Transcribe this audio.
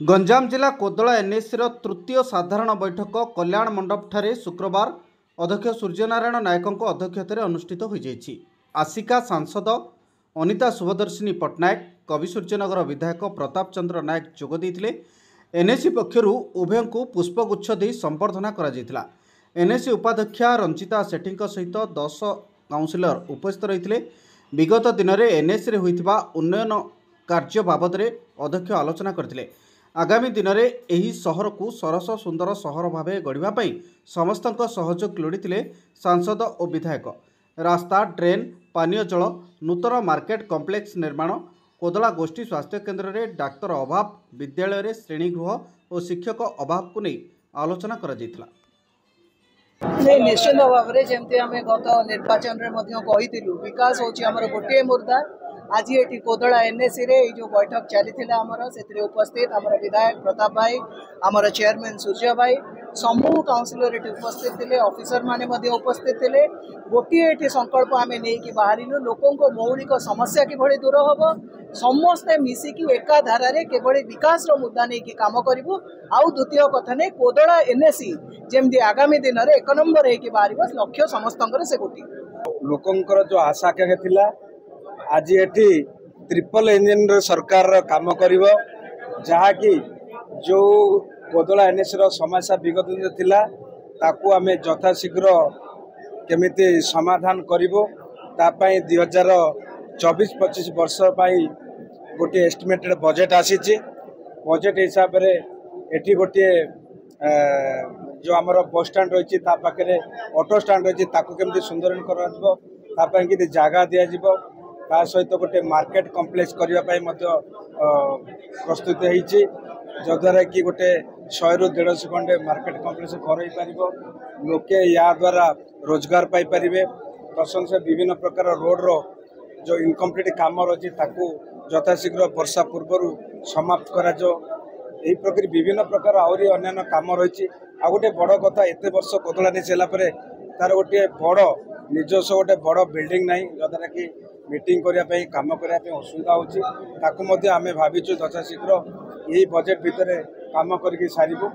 गंजाम जिला कोदला एनएसी तृतीय साधारण बैठक कल्याण मंडप ठारे शुक्रवार अध्यक्ष सूर्यनारायण नायकों अध्यक्षतार अनुष्ठित हो जाइछि। आसिका सांसद अनिता शुभदर्शिनी पट्टनायक कवि सूर्यनगर विधायक प्रताप चंद्र नायक जोग देइथिले। एनएसी पक्षर उभय को पुष्पगुच्छ दे संबर्धना करा जायतिला। एनएसी उपाध्यक्षा रंजिता सेठी सहित 10 काउंसिलर उपस्थित रहिथिले। विगत दिन में एनएसी रे होइथिबा उन्नयन कार्य बाबद अध्यक्ष आलोचना करथिले। आगामी दिन में यही सहर को सरस सुंदर सहर भाव गढ़ापी समस्त सहयोग लोड़ी सांसद और विधायक। रास्ता, ड्रेन, पानीय जल, नूतन मार्केट कॉम्प्लेक्स निर्माण, कोदला गोष्ठी स्वास्थ्य केन्द्र में डाक्तर अभाव, विद्यालय श्रेणीगृह और शिक्षक अभाव को नहीं आलोचना करा जायतिला। निश्चित भाव में जमी आम गत निर्वाचन में विकास होमर गोटे मुर्दा आज ये कोदला एनएसी रे जो बैठक चली से उपस्थित आम विधायक प्रताप भाई, आमर चेयरमैन सूर्य भाई, समूह काउंसिलर ये उपस्थित थे, ऑफिसर माने उपस्थित थे। गोटे ये संकल्प आम नहीं बाहर लोकों को मौलिक समस्या किभली दूर हम समस्ते मिसिकी एका धारे केवल विकास मुद्दा नहीं काम करूँ। आउ द्वितीय कथा नहीं कोदला एनएसी जमी आगामी दिन में 1 नंबर बाहर लक्ष्य समस्त से गोटी लोकंर जो आशा आकांक्षा आज एटी ट्रिपल इंजिन सरकार काम करिवो जहाँकि जो कोदला एनएसी समस्या विगत दिन थिला ताकू आमे यथाशीघ्र केमिति समाधान करिवो तापाई 2024-25 वर्ष पाई गोटे एस्टिमेटेड बजेट आसीची। बजेट हिसाब रे एटी गोटे जो आमर बस स्टाण्ड रही पाखे ऑटो स्टाण्ड रही केमती सुंदरीकरण कर तापाई कि जगह दि जाव ता सहित गोटे मार्केट कॉम्प्लेक्स करने प्रस्तुत होती जद्वारा कि गोटे 100 ରୁ 150 खंडे मार्केट कॉम्प्लेक्स कर लोके या द्वारा रोजगार पाइपर। तसन से विभिन्न प्रकार रोड रो जो इनकम्प्लीट काम रही यथाशीघ्र वर्षा पूर्व समाप्त करा यही प्रकार विभिन्न प्रकार आहरी अन्य काम रही। आ गोटे बड़ कथा एत वर्ष कोदला नहीं तार गोटे बड़ निजस्व गोटे बड़ बिल्डिंग नहीं जद्वारा कि मीटिंग करने काम करने असुविधा होती आम भाविचु यथाशीघ्र यही बजेट भितर काम करके सारू।